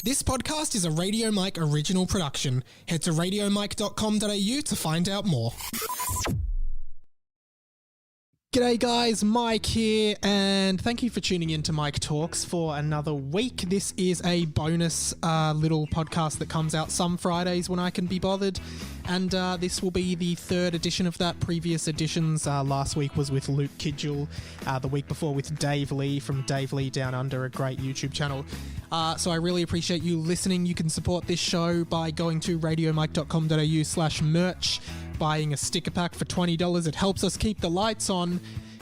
This podcast is a Radio Mike original production. Head to radiomike.com.au to find out more. G'day guys, Mike here, and thank you for tuning in to Mike Talks for another week. This is a bonus little podcast that comes out some Fridays when I can be bothered, and this will be the third edition of that. Previous editions, last week was with Luke Kidgel, the week before with Dave Lee from Dave Lee Down Under, a great YouTube channel. So I really appreciate you listening. You can support this show by going to radiomike.com.au/merch, buying a sticker pack for $20. It helps us keep the lights on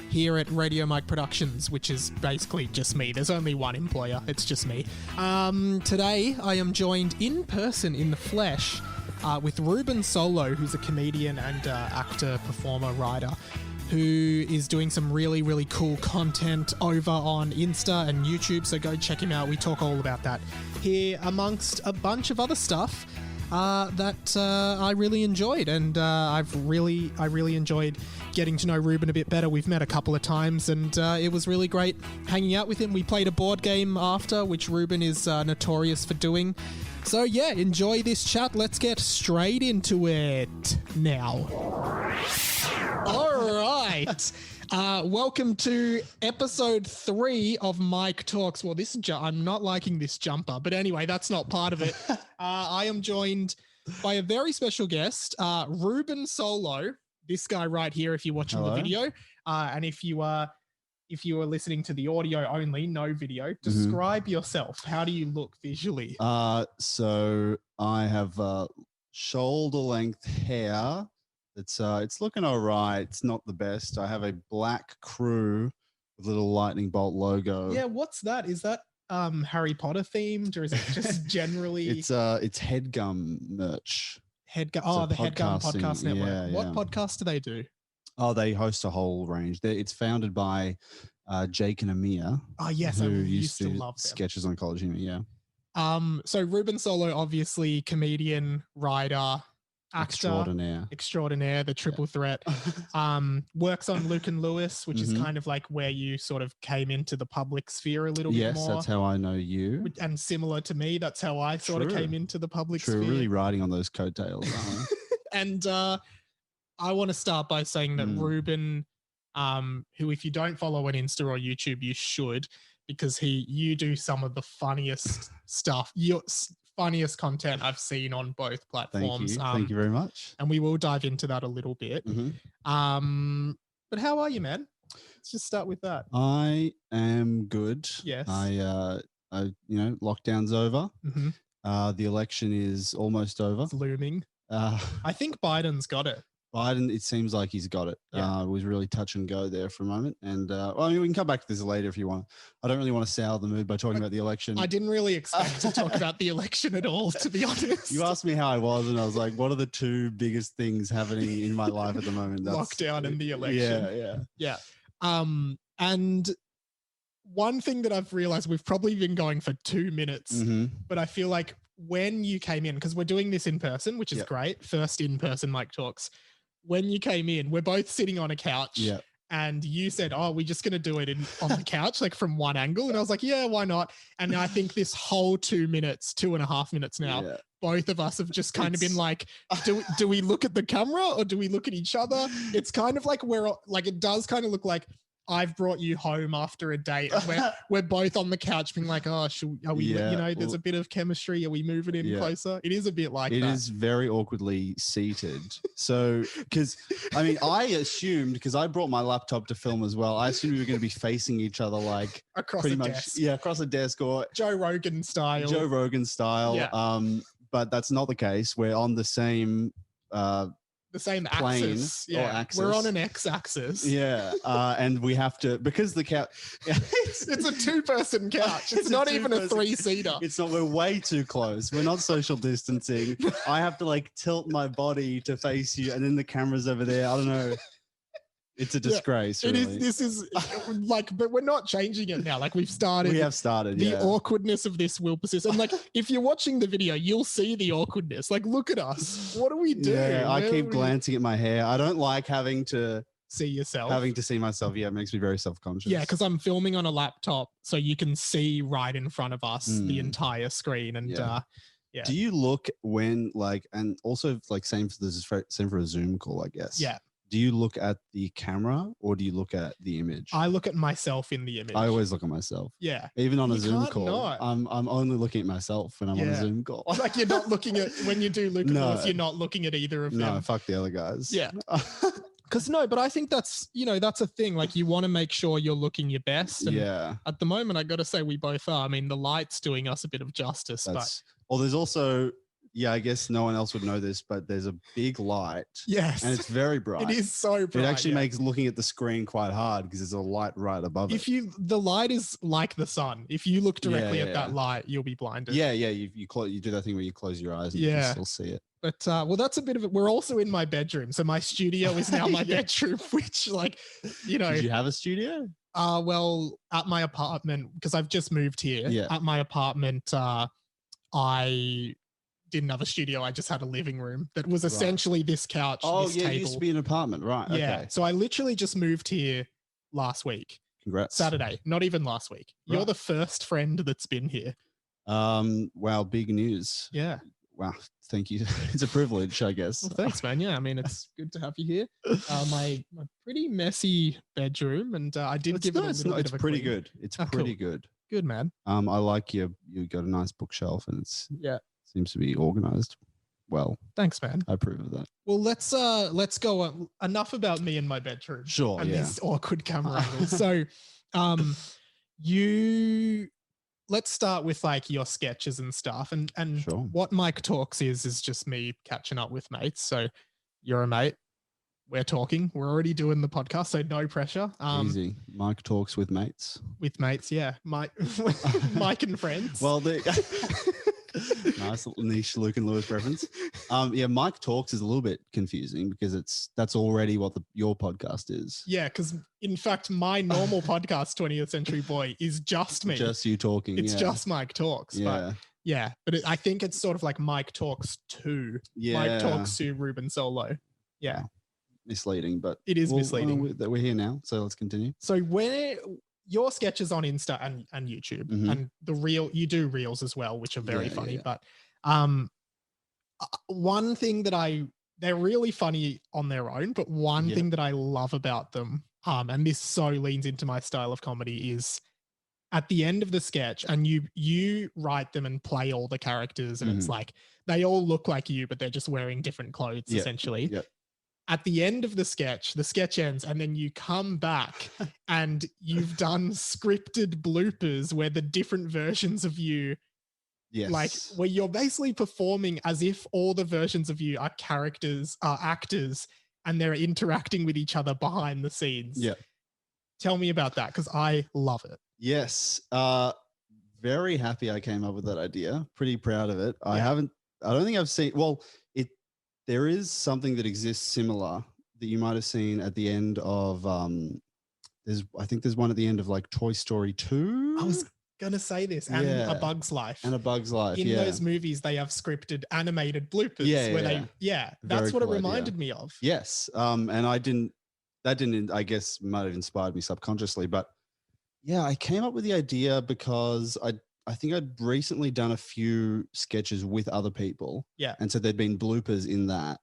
here at Radio Mike Productions, which is basically just me. There's only one employer. It's just me. Today, I am joined in person, in the flesh, with Reuben Solo, who's a comedian and actor, performer, writer, who is doing some really, really cool content over on Insta and YouTube, so go check him out. We talk all about that here, amongst a bunch of other stuff that I really enjoyed, and I really enjoyed getting to know Reuben a bit better. We've met a couple of times, and it was really great hanging out with him. We played a board game after, which Reuben is notorious for doing. So yeah, enjoy this chat. Let's get straight into it now. All right. Welcome to episode 3 of Mike Talks. Well, I'm not liking this jumper, but anyway, that's not part of it. I am joined by a very special guest, Reuben Solo. This guy right here, if you're watching the video, and if you are listening to the audio only, no video, describe yourself. How do you look visually? So I have shoulder length hair. It's looking all right. It's not the best. I have a black crew with a little lightning bolt logo. Yeah, what's that? Is that Harry Potter themed, or is it just generally? It's HeadGum merch. HeadGum. Oh, the HeadGum Podcast Network. Yeah, what podcast do they do? Oh, they host a whole range. It's founded by Jake and Amir. Oh yes, who I used to love them. Sketches on College Humor. Yeah. So Reuben Solo, obviously comedian, writer, actor extraordinaire, the triple threat. Works on Luke and Lewis, which is kind of like where you sort of came into the public sphere a little bit more. Yes, that's how I know you. And similar to me, that's how I sort of came into the public sphere. Really riding on those coattails. And I want to start by saying that Reuben, who if you don't follow on Insta or YouTube, you should, because you do some of the funniest stuff. Funniest content I've seen on both platforms. Thank you very much. And we will dive into that a little bit. But how are you, man? Let's just start with that. I am good. Yes. I lockdown's over. The election is almost over. It's looming. I think Biden's got it. Biden, it seems like he's got it. Yeah. It was really touch and go there for a moment. And we can come back to this later if you want. I don't really want to sour the mood by talking about the election. I didn't really expect to talk about the election at all, to be honest. You asked me how I was, and I was like, what are the two biggest things happening in my life at the moment? Lockdown and the election. Yeah. And one thing that I've realized, we've probably been going for 2 minutes, but I feel like when you came in, because we're doing this in person, which is great, first in-person Mike Talks. When you came in, we're both sitting on a couch and you said, oh, we're just going to do it on the couch, like from one angle. And I was like, yeah, why not? And I think this whole 2.5 minutes now, both of us have just kind of been like, do we look at the camera or do we look at each other? It's kind of like it does kind of look like I've brought you home after a date. And we're both on the couch being like, oh, are we, there's a bit of chemistry. Are we moving in closer? It is a bit like that. It is very awkwardly seated. So, I assumed, because I brought my laptop to film as well, I assumed we were going to be facing each other like across pretty a much, desk. Yeah, across a desk or Joe Rogan style. Yeah. But that's not the case. We're on the same plane axis. Yeah, axis. We're on an x-axis. Yeah, and we have to, because the couch. it's a 2-person couch. It's not even a 3-seater. It's not. We're way too close. We're not social distancing. I have to like tilt my body to face you, and then the camera's over there. I don't know. It's a disgrace. It really. is. This is like, but we're not changing it now. Like we've started. We have started. The awkwardness of this will persist. And like, if you're watching the video, you'll see the awkwardness. Like, look at us. What do we do? Yeah, I keep glancing at my hair. I don't like having to see yourself. Having to see myself, yeah, it makes me very self-conscious. Yeah, because I'm filming on a laptop, so you can see right in front of us the Mm. entire screen. And Yeah. yeah. Do you look when like, and also like same for a Zoom call, I guess. Yeah. Do you look at the camera or do you look at the image? I look at myself in the image. I always look at myself. Yeah. Even on a You Zoom can't call, not. I'm only looking at myself when I'm on a Yeah. Zoom call. Like you're not looking at, when you do Luke and No. Lewis, you're not looking at either of them. No, fuck the other guys. Yeah. Because no, but I think that's, you know, that's a thing. Like you want to make sure you're looking your best. And Yeah. at the moment, I got to say we both are. I mean, the light's doing us a bit of justice, That's, well, there's also, yeah, I guess no one else would know this, but there's a big light. Yes. And it's very bright. It is so bright. It actually makes looking at the screen quite hard because there's a light right above it. The light is like the sun. If you look directly at that light, you'll be blinded. Yeah, yeah. You do that thing where you close your eyes and you can still see it. But well, that's a bit of it. We're also in my bedroom, so my studio is now my bedroom. Which, like, you know, did you have a studio? Well, at my apartment, because I've just moved here. Yeah. At my apartment, I didn't have a studio. I just had a living room that was essentially this couch. Oh, this yeah, table. it used to be an apartment, right? Yeah. Okay. So I literally just moved here last week. Congrats. Saturday, not even last week. Right. You're the first friend that's been here. Wow, big news. Yeah. Wow, thank you. It's a privilege, I guess. Well, thanks, man. Yeah, I mean, it's good to have you here. My pretty messy bedroom, and I did give it a little bit of a pretty clean. good. It's pretty good. Good, man. I like you got a nice bookshelf and it's seems to be organized well. Thanks, man. I approve of that. Well, let's go. Enough about me and my bedroom. Sure. And Yeah. this awkward camera angle. So, let's start with like your sketches and stuff. And Sure. what Mike Talks is just me catching up with mates. So you're a mate. We're talking. We're already doing the podcast, so no pressure. Easy. Mike Talks with mates. With mates, yeah. Mike and friends. Well, nice little niche Luke and Lewis reference. Yeah, Mike Talks is a little bit confusing because that's already what your podcast is. Yeah, because in fact, my normal podcast, 20th Century Boy, is just me. Just you talking. It's just Mike Talks. Yeah. But I think it's sort of like Mike Talks to Mike Talks to Reuben Solo. Yeah. Misleading, but it is misleading. We're here now, so let's continue. So when your sketches on Insta and YouTube and you do reels as well, which are very funny. But one thing that they're really funny on their own, but one thing that I love about them, and this so leans into my style of comedy, is at the end of the sketch, and you write them and play all the characters, and it's like they all look like you, but they're just wearing different clothes essentially. Yep. At the end of the sketch ends, and then you come back and you've done scripted bloopers where the different versions of you, like where you're basically performing as if all the versions of you are actors, and they're interacting with each other behind the scenes. Yeah. Tell me about that, because I love it. Yes. Very happy I came up with that idea. Pretty proud of it. I don't think I've seen, there is something that exists similar that you might have seen at the end of I think there's one at the end of like Toy Story 2. I was gonna say this, and A Bug's Life. And A Bug's Life. In those movies, they have scripted animated bloopers that's what it reminded me of. Yes. And that didn't I guess might have inspired me subconsciously, but yeah, I came up with the idea because I think I'd recently done a few sketches with other people. Yeah. And so there'd been bloopers in that.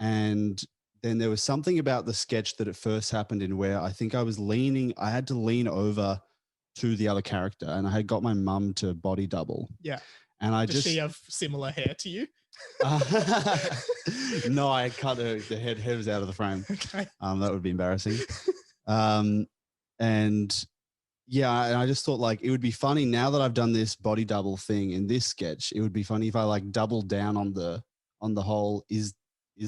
And then there was something about the sketch that at first happened in where I think I had to lean over to the other character, and I had got my mum to body double. Yeah. And Does she have similar hair to you? No, I had cut her, the head was out of the frame. Okay. That would be embarrassing. And yeah, and I just thought like it would be funny now that I've done this body double thing in this sketch. It would be funny if I like doubled down on the whole is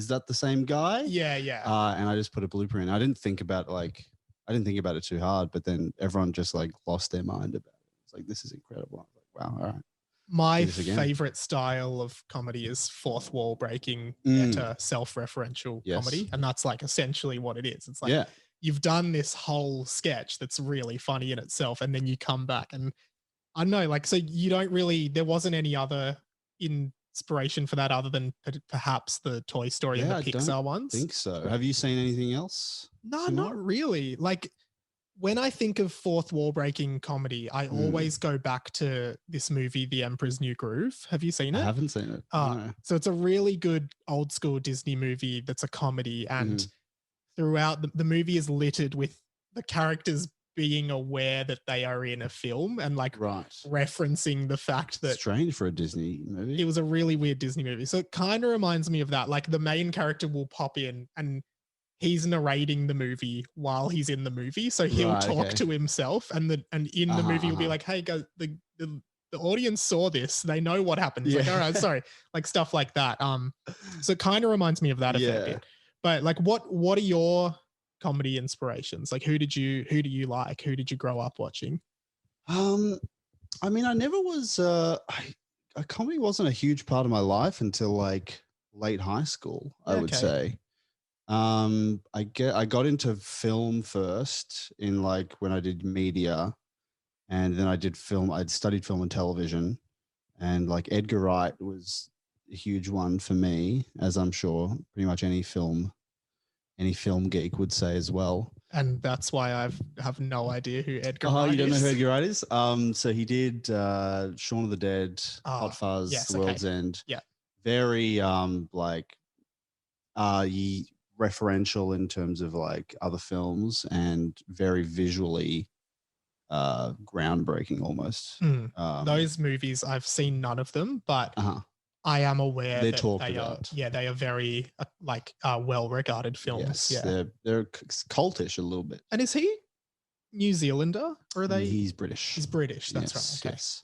that the same guy? Yeah, yeah. And I just put a blooper in. I didn't think about it too hard, but then everyone just like lost their mind about it. It's like, this is incredible. I was like, wow, all right. My favorite style of comedy is fourth wall breaking, meta, self-referential comedy, and that's like essentially what it is. It's like you've done this whole sketch that's really funny in itself, and then you come back and I don't know, like, so you don't really, there wasn't any other in inspiration for that other than perhaps the Toy Story and Yeah, the I don't Pixar ones? think so. Have you seen anything else? No, similar? not really. Like when I think of fourth wall breaking comedy, I always go back to this movie, The Emperor's New Groove. Have you seen I it? haven't seen it. No. So it's a really good old school Disney movie that's a comedy, and throughout the movie is littered with the characters being aware that they are in a film and like Right. referencing the fact that Strange for a Disney movie. it was a really weird Disney movie. So it kind of reminds me of that. Like the main character will pop in and he's narrating the movie while he's in the movie. So he'll talk to himself and in the movie he'll be like, hey guys, the audience saw this. They know what happened. It's like, all right, sorry. Like stuff like that. So it kind of reminds me of that a fair bit. But like what are your comedy inspirations? Like who do you like? Who did you grow up watching? I mean, I never was comedy wasn't a huge part of my life until like late high school, I would say. I got into film first in like when I did media, and then I'd studied film and television, and like Edgar Wright was a huge one for me, as I'm sure pretty much any film geek would say as well. And that's why I have no idea who Edgar Wright is. Oh, you don't know who Edgar Wright is? So he did Shaun of the Dead, Hot Fuzz, The World's End. Yeah. Very referential in terms of like other films and very visually groundbreaking almost. Those movies, I've seen none of them, but I am aware they're that talked about. They are very well-regarded films. Yes, they're cultish a little bit. And is he New Zealander or are they? He's British. He's British. That's yes, right. Okay. Yes.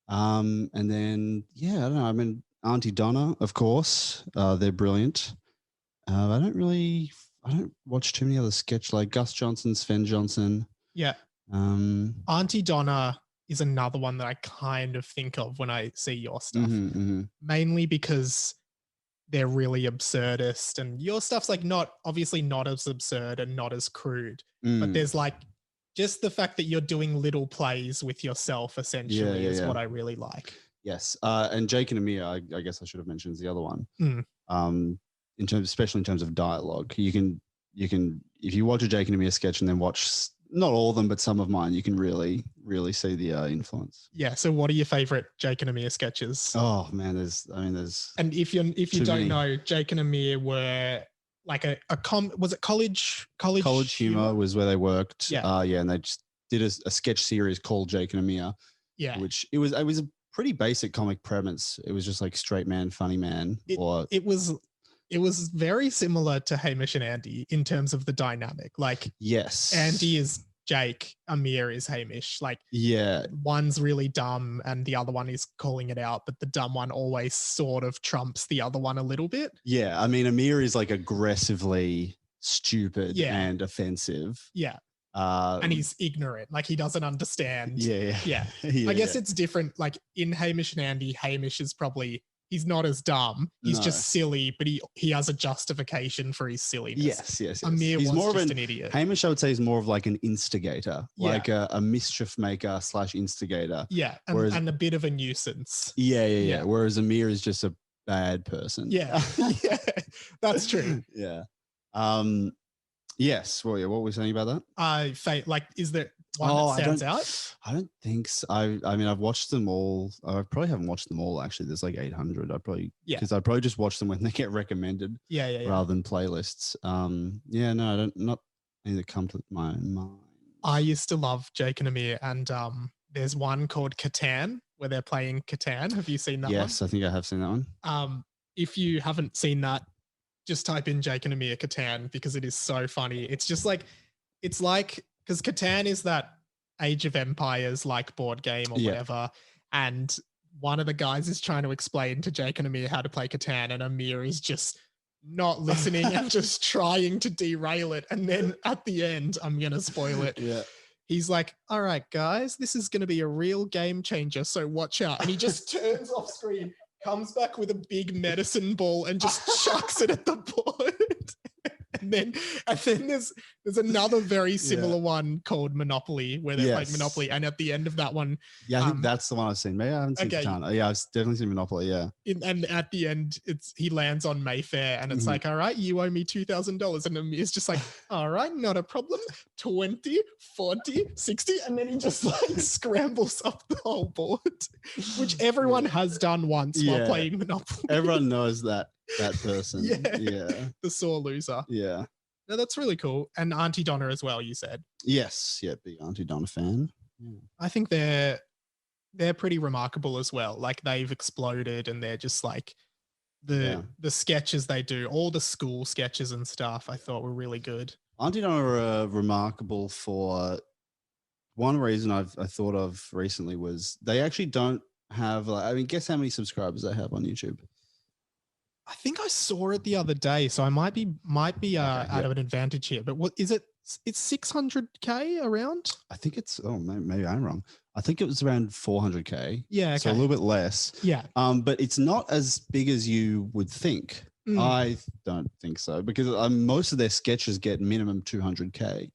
And then I don't know. I mean, Auntie Donna, of course. They're brilliant. I don't watch too many other sketch like Gus Johnson, Sven Johnson. Yeah. Auntie Donna is another one that I kind of think of when I see your stuff, mainly because they're really absurdist, and your stuff's like obviously not as absurd and not as crude, but there's like just the fact that you're doing little plays with yourself essentially is what I really like. Yes. And Jake and Amir, I guess I should have mentioned, is the other one. Especially in terms of dialogue, you can if you watch a Jake and Amir sketch and then watch not all of them, but some of mine, you can really see the influence. Yeah. So what are your favorite Jake and Amir sketches? Oh man, there's. And if you don't know, Jake and Amir were like was it college humor was where they worked. And they just did a sketch series called Jake and Amir. Yeah. Which it was a pretty basic comic premise. It was just like straight man, funny man. It was very similar to Hamish and Andy in terms of the dynamic. Like, yes, Andy is Jake, Amir is Hamish. Like, one's really dumb and the other one is calling it out, but the dumb one always sort of trumps the other one a little bit. Yeah, I mean, Amir is like aggressively stupid and offensive. Yeah. And he's ignorant, like he doesn't understand. Yeah. I guess it's different. Like in Hamish and Andy, Hamish is probably, he's not as dumb. He's just silly, but he has a justification for his silliness. Yes. Amir he's was more just of an idiot. Hamish, I would say, is more of like an instigator, like a mischief maker / instigator. Yeah, and a bit of a nuisance. Yeah. Whereas Amir is just a bad person. Yeah, that's true. Yeah. Yes. Well, what were we saying about that? Like, is there one that stands out? I don't think so. I mean, I've watched them all. I probably haven't watched them all, actually. There's like 800. Because I probably just watch them when they get recommended. Rather than playlists. Not any that come to my mind. I used to love Jake and Amir, and there's one called Catan where they're playing Catan. Have you seen that one? Yes, I think I have seen that one. If you haven't seen that, just type in Jake and Amir Catan because it is so funny. It's just like, because Catan is that Age of Empires like board game or whatever. And one of the guys is trying to explain to Jake and Amir how to play Catan, and Amir is just not listening and just trying to derail it. And then at the end, I'm going to spoil it. Yeah. He's like, all right, guys, this is going to be a real game changer. So watch out. And he just turns off screen, comes back with a big medicine ball and just chucks it at the board. and then there's another very similar one called Monopoly, where they're playing Monopoly, and at the end of that one, Yeah, I think that's the one I've seen. Maybe I haven't seen okay. Catan. Yeah, I've definitely seen Monopoly. Yeah. And at the end, he lands on Mayfair, and it's like, all right, you owe me $2,000, and Amir's just like, all right, not a problem. 20, 40, 60, and then he just like scrambles up the whole board, which everyone has done once while playing Monopoly. Everyone knows that person. Yeah. The sore loser. Yeah. No, that's really cool. And Auntie Donna as well, you said. Yes. Yeah, big Auntie Donna fan. Yeah. I think they're pretty remarkable as well. Like they've exploded, and they're just like the sketches they do, all the school sketches and stuff, I thought were really good. Auntie Donna are remarkable for one reason I thought of recently was they actually don't have, like, I mean, guess how many subscribers they have on YouTube? I think I saw it the other day, so I might be out of an advantage here. But what is it? It's 600K around. I think it's maybe I'm wrong. I think it was around 400K. Yeah, okay. So a little bit less. Yeah. But it's not as big as you would think. I don't think so, because most of their sketches get minimum 200K.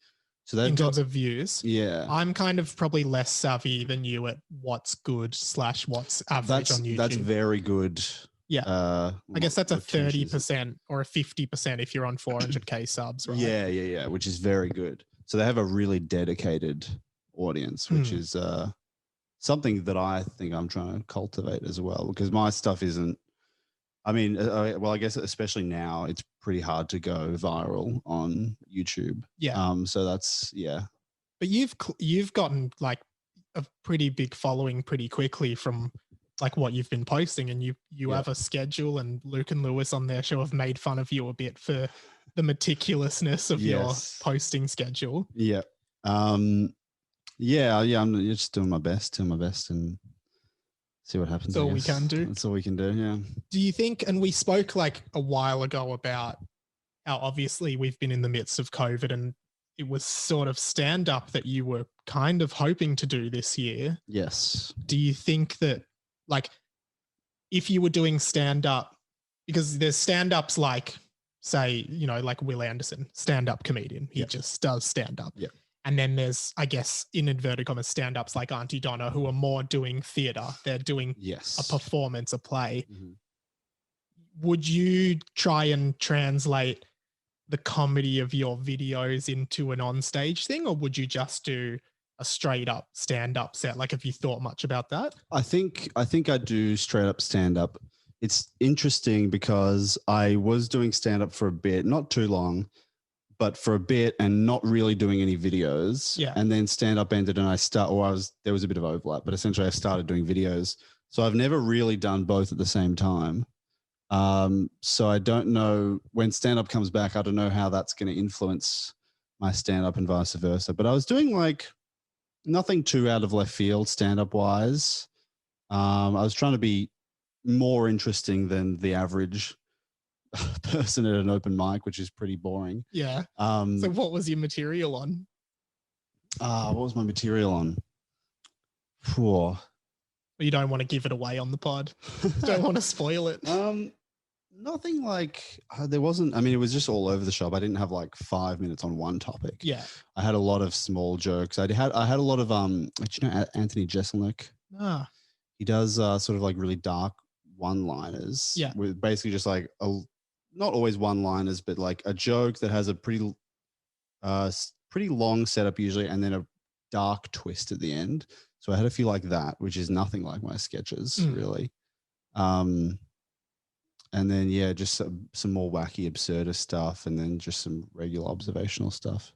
So they've in terms of views. Yeah. I'm kind of probably less savvy than you at what's good / what's average on YouTube. That's very good. Yeah. I guess that's a 30% or a 50% if you're on 400K subs, right? Yeah. Which is very good. So they have a really dedicated audience, which is something that I think I'm trying to cultivate as well, because my stuff isn't, I mean, well, I guess especially now it's pretty hard to go viral on YouTube. Yeah. So that's, But you've gotten like a pretty big following pretty quickly from like what you've been posting, and you have a schedule, and Luke and Lewis on their show have made fun of you a bit for the meticulousness of your posting schedule. Yeah. I'm just doing my best and see what happens. That's all we can do. That's all we can do. Yeah. Do you think, and we spoke like a while ago about how obviously we've been in the midst of COVID, and it was sort of stand up that you were kind of hoping to do this year. Yes. Do you think that, like, if you were doing stand up, because there's stand ups like, say, like Will Anderson, stand up comedian, he just does stand up. Yeah. And then there's, I guess, in inverted commas, stand ups like Auntie Donna, who are more doing theater. They're doing a performance, a play. Mm-hmm. Would you try and translate the comedy of your videos into an onstage thing, or would you just do a straight up stand up set? Like, have you thought much about that? I think I do straight up stand up. It's interesting because I was doing stand up for a bit, not too long, but for a bit, and not really doing any videos. Yeah. And then stand up ended, and there was a bit of overlap, but essentially I started doing videos. So I've never really done both at the same time. So I don't know when stand up comes back, I don't know how that's going to influence my stand up and vice versa. But I was doing like nothing too out of left field stand up wise. I was trying to be more interesting than the average person at an open mic, which is pretty boring. Yeah. So what was your material on? What was my material on? Poor. You don't want to give it away on the pod. Don't want to spoil it. Nothing like there wasn't. I mean, it was just all over the shop. I didn't have like 5 minutes on one topic. Yeah. I had a lot of small jokes. I had a lot of Anthony Jeselnik. He does sort of like really dark one-liners. Yeah. With basically just like not always one-liners, but like a joke that has a pretty long setup usually, and then a dark twist at the end. So I had a few like that, which is nothing like my sketches really. And then, just some more wacky, absurdist stuff, and then just some regular observational stuff.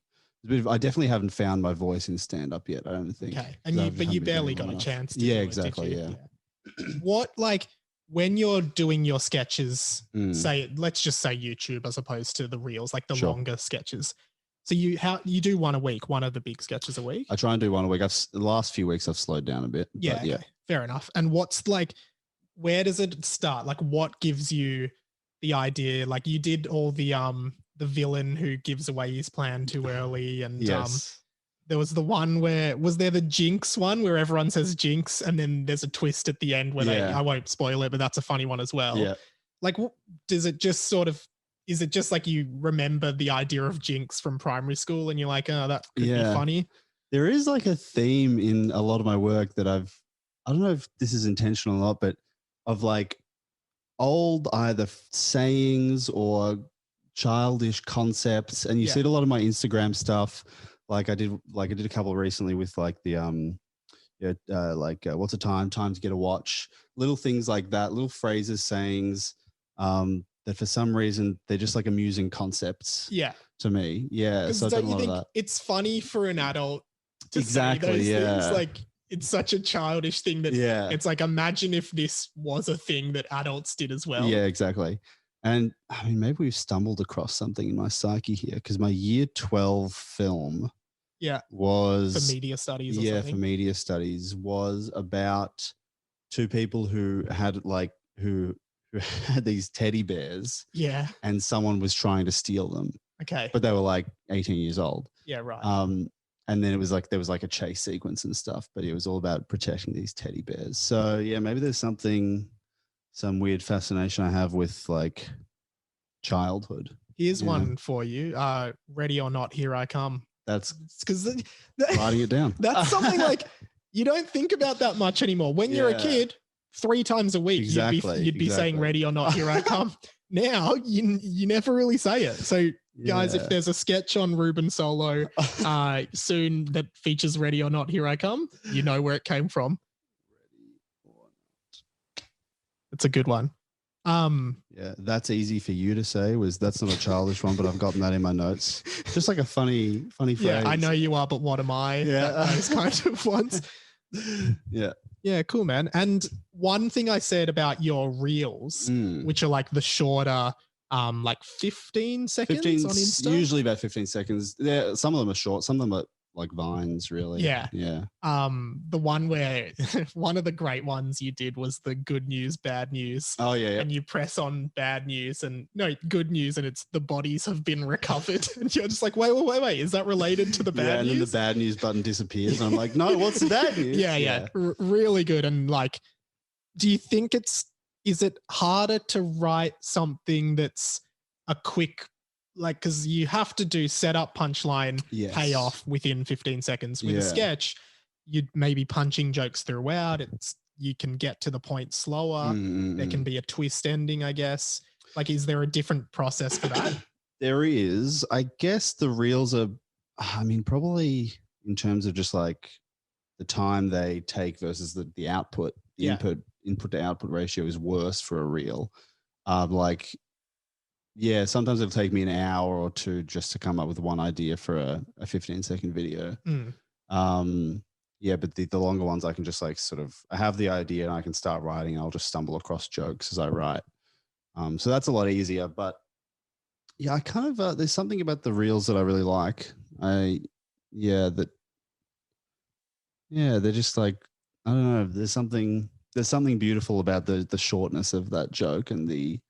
I definitely haven't found my voice in stand-up yet, I don't think. Okay. But you barely got a chance to. Yeah, exactly, yeah. What, like, when you're doing your sketches, let's just say YouTube as opposed to the reels, like the longer sketches. So you do one a week, one of the big sketches a week? I try and do one a week. The last few weeks I've slowed down a bit. Yeah, okay. Fair enough. And what's like, where does it start? Like, what gives you the idea? Like, you did all the villain who gives away his plan too early, and there was the one was there the Jinx one where everyone says Jinx, and then there's a twist at the end where I won't spoil it, but that's a funny one as well. Yeah. Like, does it just sort of is it just like you remember the idea of Jinx from primary school and you're like, oh, that could be funny? There is like a theme in a lot of my work that I don't know if this is intentional or not, but of like old either sayings or childish concepts. And you see it a lot of my Instagram stuff. Like I did a couple recently with like the, what's the time? Time to get a watch. Little things like that, little phrases, sayings, that for some reason they're just like amusing concepts. Yeah. To me. Yeah. So don't you think it's funny for an adult to say those things? Like it's such a childish thing that it's like, imagine if this was a thing that adults did as well. Yeah, exactly. And I mean, maybe we've stumbled across something in my psyche here because my year 12 film was for media studies or something. For media studies was about two people who had like who had these teddy bears. Yeah. And someone was trying to steal them. Okay. But they were like 18 years old. Yeah, right. And then it was like there was like a chase sequence and stuff, but it was all about protecting these teddy bears. So yeah, maybe there's some weird fascination I have with like childhood. Here's one for you. Ready or Not, Here I Come. That's because writing it down. That's something like you don't think about that much anymore. When you're a kid, 3 times a week, you'd be saying Ready or Not, Here I Come. Now you never really say it. So guys, if there's a sketch on Reuben Solo soon that features Ready or Not, Here I Come, you know where it came from. It's a good one. Yeah, that's easy for you to say. That's not a childish one, but I've gotten that in my notes. Just like a funny phrase. Yeah, I know you are, but what am I? Yeah, those kind of ones. Yeah, cool, man. And one thing I said about your reels, which are like the shorter, like 15 seconds on Insta. Usually about 15 seconds. Some of them are short. Some of them are like vines, really. Yeah. Yeah. The one where one of the great ones you did was the good news, bad news. Oh yeah. And you press on bad news and good news, and it's the bodies have been recovered. And you're just like, wait, is that related to the bad news? And then the bad news button disappears. And I'm like, no, what's the bad news? Yeah. Really good. And like, do you think is it harder to write something that's a quick, like, because you have to do setup, punchline, payoff within 15 seconds. With a sketch, you'd maybe punching jokes throughout. You can get to the point slower. There can be a twist ending, I guess. Like, is there a different process for that? There is. I guess the reels are, I mean, probably in terms of just like the time they take versus the output, the input to output ratio is worse for a reel. Sometimes it'll take me an hour or two just to come up with one idea for a 15-second video. But the longer ones I can just like I have the idea and I can start writing. I'll just stumble across jokes as I write. So that's a lot easier. But yeah, I kind of there's something about the reels that I really like. They're just like, I don't know. There's something beautiful about the shortness of that joke and the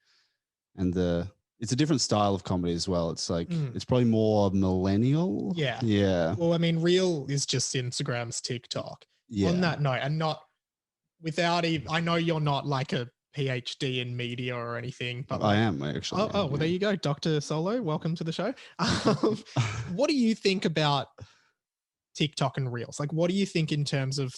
it's a different style of comedy as well. It's like, it's probably more millennial. Yeah. Yeah. Well, I mean, Reel is just Instagram's TikTok. Yeah. On that note, and not without even, I know you're not like a PhD in media or anything, but I am actually. Well, there you go. Dr. Solo, welcome to the show. What do you think about TikTok and Reels? Like, what do you think in terms of,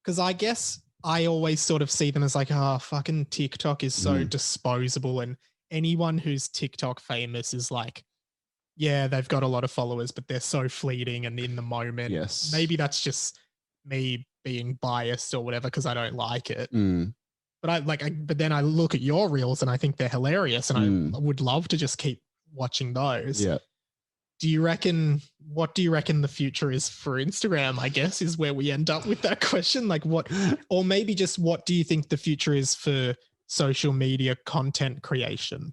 because I guess I always sort of see them as like, fucking TikTok is so disposable, and anyone who's TikTok famous is like, yeah, they've got a lot of followers, but they're so fleeting and in the moment. Yes. Maybe that's just me being biased or whatever because I don't like it. But but then I look at your reels and I think they're hilarious, and I would love to just keep watching those. Yeah. What do you reckon the future is for Instagram, I guess, is where we end up with that question. Like or maybe just what do you think the future is for social media content creation?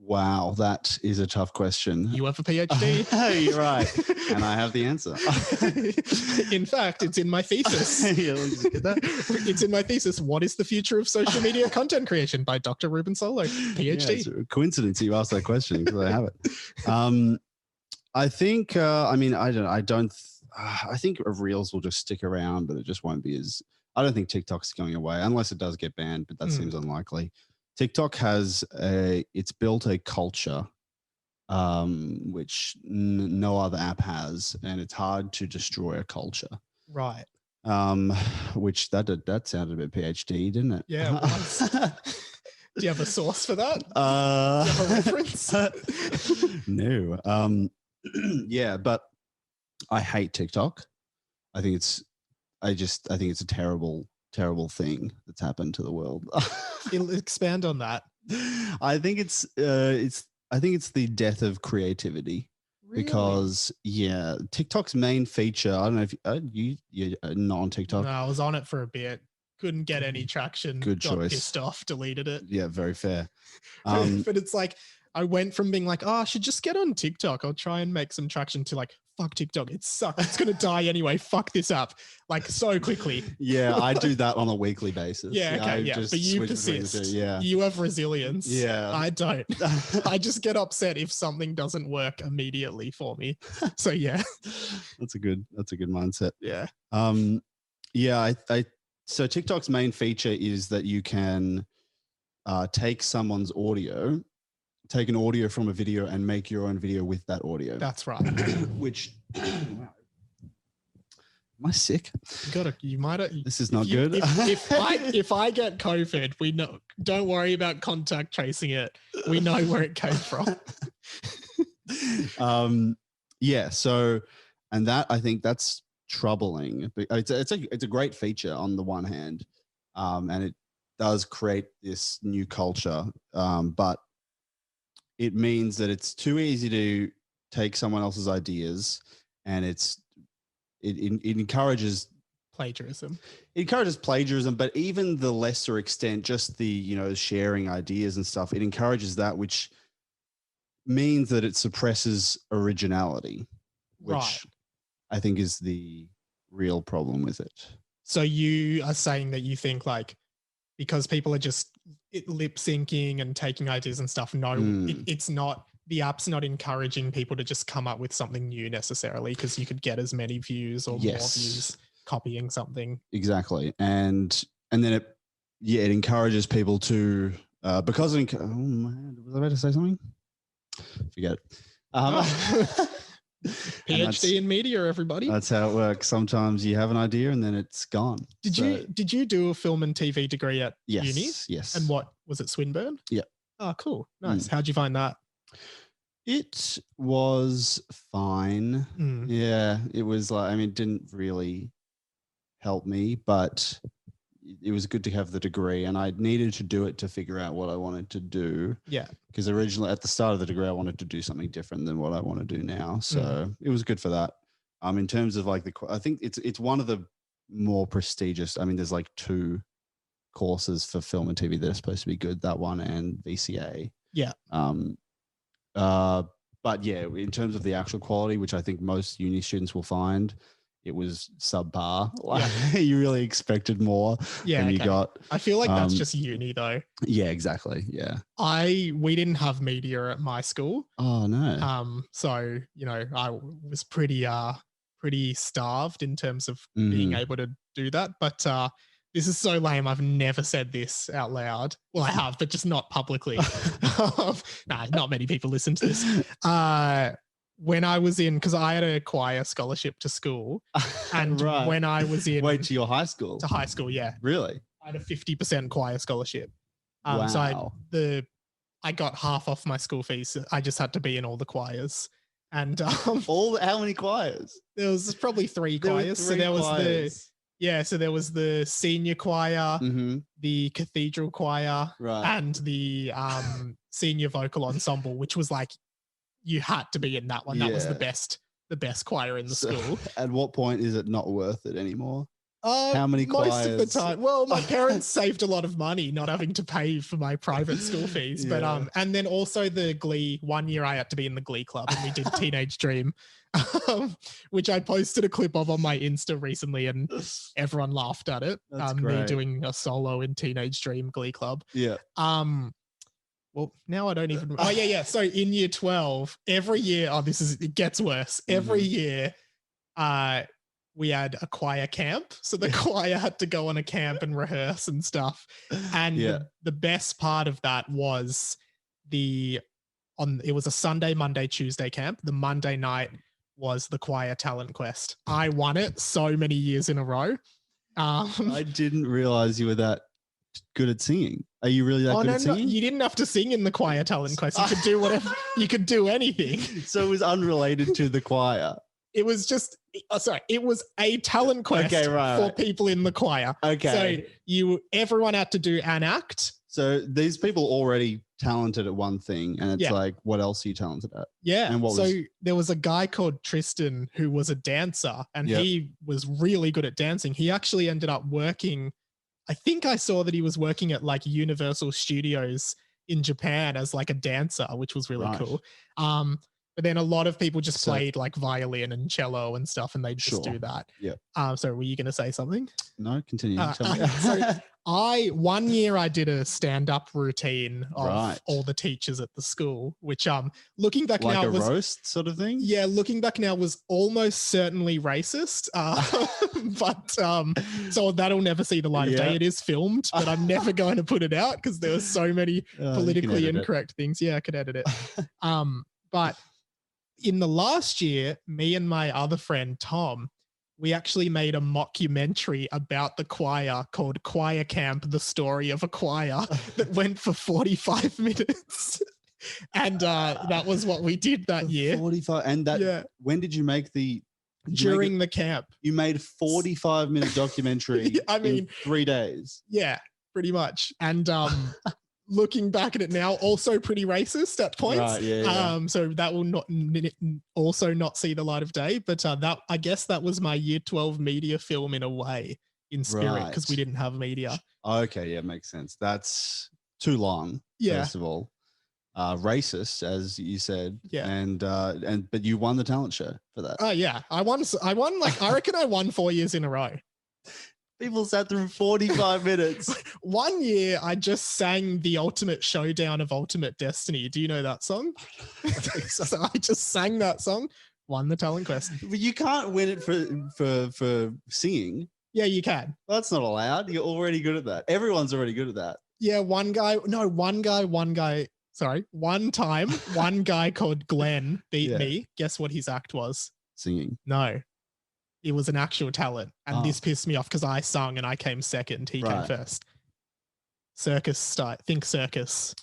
Wow, that is a tough question. You have a PhD. You're right. And I have the answer. In fact, it's in my thesis. It's in my thesis. What is the future of social media content creation by Dr. Reuben Solo, PhD? Yeah, it's a coincidence you asked that question because I have it. I think, I think Reels will just stick around, but it just won't be I don't think TikTok's going away unless it does get banned, but that seems unlikely. TikTok it's built a culture, which no other app has, and it's hard to destroy a culture. Right. Which that sounded a bit PhD, didn't it? Yeah, it was. Do you have a source for that? Do you have a reference? No. Yeah, but I hate TikTok. I think it's a terrible, terrible thing that's happened to the world. It'll expand on that. I think it's the death of creativity. Really? Because TikTok's main feature. I don't know if you're not on TikTok. No, I was on it for a bit. Couldn't get any traction. Good got choice. Pissed off. Deleted it. Yeah, very fair. But it's like I went from being like, oh, I should just get on TikTok. I'll try and make some traction to like, fuck TikTok. It sucks. It's gonna die anyway. Fuck this up. Like so quickly. Yeah, I do that on a weekly basis. Yeah, okay, but you persist. Yeah. You have resilience. Yeah. I don't. I just get upset if something doesn't work immediately for me. So yeah. That's a good mindset. Yeah. So TikTok's main feature is that you can take someone's audio, take an audio from a video and make your own video with that audio. That's right. Which, wow. Am I sick? You might have. This is not good. If I get COVID, we know. Don't worry about contact tracing it. We know where it came from. Yeah. So, and that I think that's troubling. It's a great feature on the one hand, and it does create this new culture. But it means that it's too easy to take someone else's ideas, and it encourages plagiarism. It encourages plagiarism, but even the lesser extent, just the sharing ideas and stuff, it encourages that, which means that it suppresses originality, which Right. I think is the real problem with it. So you are saying that you think like because people are just lip syncing and taking ideas and stuff, it's not, the app's not encouraging people to just come up with something new necessarily, because you could get as many views or more views copying something. Exactly. And then it encourages people to because of, oh man, was I about to say something? Forget it. PhD in media, everybody. That's how it works. Sometimes you have an idea and then it's gone. Did you do a film and TV degree at uni? Yes. And what was it, Swinburne? Yeah. Oh, cool. Nice. How'd you find that? It was fine. Mm. Yeah. It was like, it didn't really help me, but it was good to have the degree, and I needed to do it to figure out what I wanted to do. Yeah. Because originally at the start of the degree, I wanted to do something different than what I want to do now. So it was good for that. In terms of like I think it's one of the more prestigious. There's like 2 courses for film and TV that are supposed to be good, that one and VCA. Yeah. But yeah, in terms of the actual quality, which I think most uni students will find, it was subpar. You really expected more than you got. I feel like that's just uni though. Yeah, exactly. Yeah. We didn't have media at my school. Oh no. So, I was pretty starved in terms of being able to do that. But this is so lame. I've never said this out loud. Well, I have, but just not publicly. Not many people listen to this. When I was in, because I had a choir scholarship to school, and right. when I was in, to your high school? To high school, yeah. Really? I had a 50% choir scholarship. Wow. So I got half off my school fees. I just had to be in all the choirs, and how many choirs? There was probably 3 choirs. So there was the senior choir, the cathedral choir, and the senior vocal ensemble, which was like, you had to be in that one. That was the best choir in the school. At what point is it not worth it anymore? How many choirs? Most of the time. Well, my parents saved a lot of money not having to pay for my private school fees. But and then also the Glee. One year I had to be in the Glee club, and we did Teenage Dream, which I posted a clip of on my Insta recently, and everyone laughed at it. That's me great. doing a solo in Teenage Dream Glee Club. Yeah. Well, now I don't even. Oh yeah. So in year 12, every year. Oh, it gets worse. Every year, we had a choir camp. So the choir had to go on a camp and rehearse and stuff. And the best part of that was it was a Sunday, Monday, Tuesday camp. The Monday night was the choir talent quest. I won it so many years in a row. I didn't realize you were that good at singing. Are you really that good at singing? You didn't have to sing in the choir talent quest. You could do whatever. You could do anything. So it was unrelated to the choir. It was just, it was a talent quest for people in the choir. Okay. So everyone had to do an act. So these people already talented at one thing, and it's like, what else are you talented at? Yeah. And there was a guy called Tristan who was a dancer, and he was really good at dancing. He actually ended up working, I think I saw that he was working at like Universal Studios in Japan as like a dancer, which was really cool. But then a lot of people just played like violin and cello and stuff, and they just do that. Yeah. So were you going to say something? No, continue. Tell me. So 1 year I did a stand-up routine of all the teachers at the school, which looking back like now was a roast sort of thing. Yeah, looking back now was almost certainly racist. But so that'll never see the light of day. It is filmed, but I'm never going to put it out because there were so many politically incorrect things. Yeah, I could edit it. But in the last year, me and my other friend, Tom, we actually made a mockumentary about the choir called Choir Camp, The Story of a Choir, that went for 45 minutes. And that was what we did that year. 45. And that, when did you make during the camp. You made a 45-minute documentary in 3 days. Yeah, pretty much. And looking back at it now, also pretty racist at points. Right, so that will not see the light of day. But that, I guess that was my year 12 media film in a way, in spirit, because we didn't have media. Okay, yeah, makes sense. That's too long. First of all, racist, as you said. Yeah, but you won the talent show for that. Oh yeah, I won. Like I reckon I won 4 years in a row. People sat through 45 minutes. 1 year, I just sang the Ultimate Showdown of Ultimate Destiny. Do you know that song? So I just sang that song, won the talent quest. But you can't win it for singing. Yeah, you can. Well, that's not allowed. You're already good at that. Everyone's already good at that. Yeah, one time, one guy called Glenn beat me. Guess what his act was? Singing. No. It was an actual talent, and this pissed me off because I sung and I came second. He came first. Circus style. Think circus.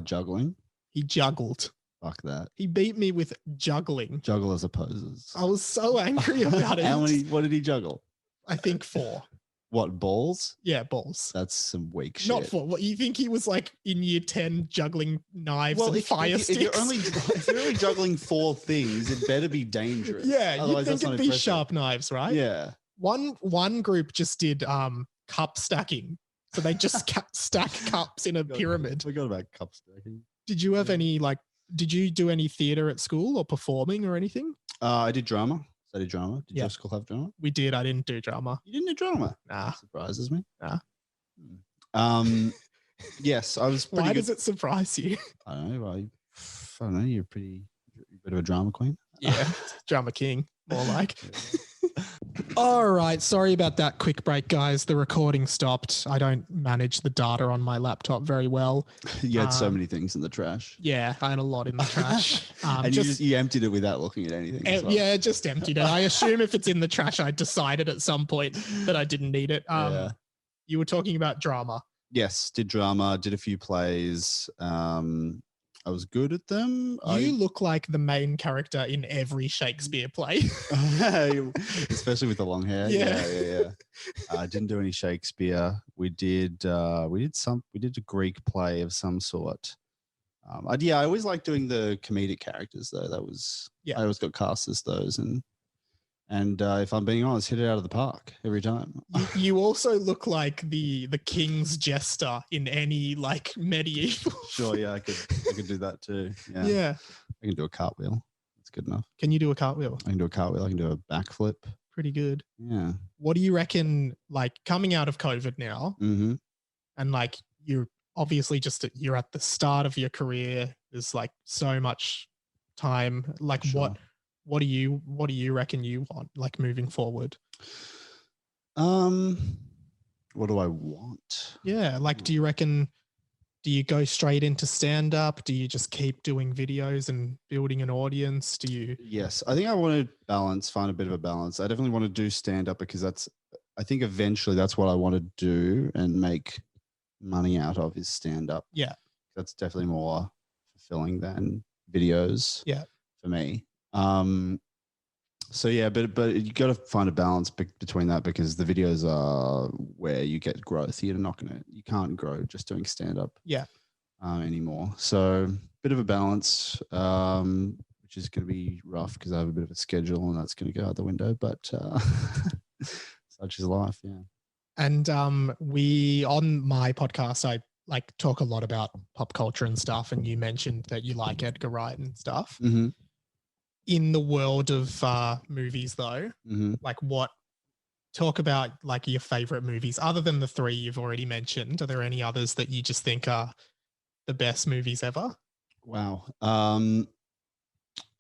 Juggling. He juggled. Fuck that. He beat me with juggling. Jugglers are posers. I was so angry about it. What did he juggle? I think 4. What, balls? Yeah, balls. That's some weak shit. Not 4. What, you think he was like in year 10 juggling knives and fire sticks? If you're only juggling 4 things, it better be dangerous. Yeah, you'd think it'd be sharp knives, right? Yeah. One group just did cup stacking. So they just stack cups in a pyramid. I forgot about cup stacking. Did you have did you do any theatre at school or performing or anything? I did drama. Studied drama. Did your school have drama? We did. I didn't do drama. You didn't do drama? Nah. That surprises me. Nah. Yes, I was pretty Why does it surprise you? I don't know. You're a bit of a drama queen. Yeah. Drama king, more like. All right. Sorry about that quick break, guys. The recording stopped. I don't manage the data on my laptop very well. You had so many things in the trash. Yeah, I had a lot in the trash. And you emptied it without looking at anything. Yeah, just emptied it. I assume if it's in the trash, I decided at some point that I didn't need it. You were talking about drama. Yes, did drama, did a few plays. I was good at them. You look like the main character in every Shakespeare play. Especially with the long hair. Yeah. I didn't do any Shakespeare. We did a Greek play of some sort. I always liked doing the comedic characters though. I always got cast as those, and if I'm being honest, hit it out of the park every time. You also look like the king's jester in any like medieval. Sure, yeah, I could do that too. Yeah. I can do a cartwheel. That's good enough. Can you do a cartwheel? I can do a cartwheel. I can do a backflip. Pretty good. Yeah. What do you reckon? Like coming out of COVID now, and like you're obviously you're at the start of your career. There's like so much time. Like sure. what do you reckon you want, like, moving forward? What do I want? Yeah, like, do you go straight into stand up? Do you just keep doing videos and building an audience? Do you? Yes, I think I want to find a bit of a balance. I definitely want to do stand up because I think eventually that's what I want to do and make money out of is stand up. Yeah. That's definitely more fulfilling than videos. Yeah. For me. So yeah, but you got to find a balance between that because the videos are where you get growth. You can't grow just doing stand up. Yeah. Anymore. So bit of a balance, which is going to be rough because I have a bit of a schedule and that's going to go out the window. But such is life. Yeah. And we on my podcast, I like talk a lot about pop culture and stuff. And you mentioned that you like Edgar Wright and stuff. Mm-hmm. In the world of movies, though, like talk about like your favorite movies other than the three you've already mentioned. Are there any others that you just think are the best movies ever? Wow. Well,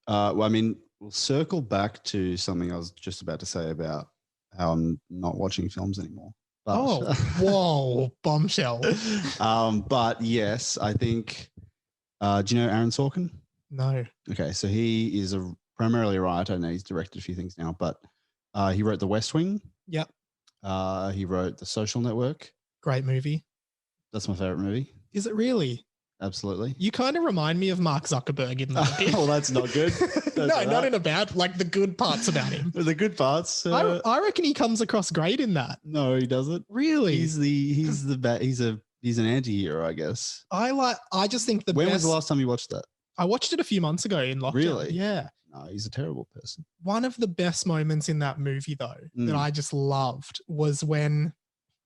I mean, we'll circle back to something I was just about to say about how I'm not watching films anymore. But, oh, whoa, bombshell. But yes, I think, do you know Aaron Sorkin? No. Okay, so he is primarily a writer, and he's directed a few things now, but he wrote The West Wing. Yep. He wrote The Social Network. Great movie. That's my favorite movie. Is it really? Absolutely. You kind of remind me of Mark Zuckerberg in that. Well, that's not good. No, not in a bad, like the good parts about him. The good parts. I reckon he comes across great in that. No, he doesn't. Really? He's an anti-hero, I guess. I just think When was the last time you watched that? I watched it a few months ago in lockdown. Really? Yeah. No, he's a terrible person. One of the best moments in that movie, though, that I just loved was when,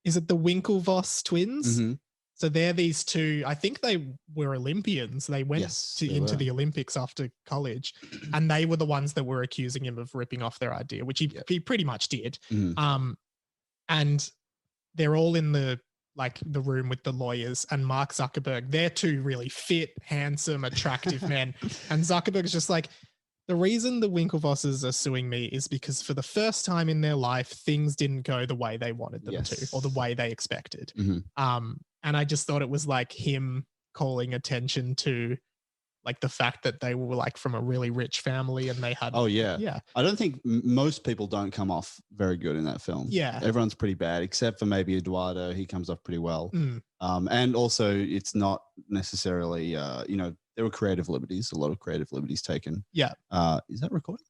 is it the Winklevoss twins? Mm-hmm. So they're these two, I think they were Olympians. They went into the Olympics after college, and they were the ones that were accusing him of ripping off their idea, which he pretty much did. Mm. And they're all in the room with the lawyers and Mark Zuckerberg. They're two really fit, handsome, attractive men. And Zuckerberg's just like, the reason the Winklevosses are suing me is because for the first time in their life, things didn't go the way they wanted them to, or the way they expected. Mm-hmm. And I just thought it was like him calling attention to like the fact that they were like from a really rich family and they had. Oh yeah. Yeah. I don't think most people don't come off very good in that film. Yeah. Everyone's pretty bad except for maybe Eduardo. He comes off pretty well. And also it's not necessarily, there were creative liberties, a lot of creative liberties taken. Yeah. Is that recording?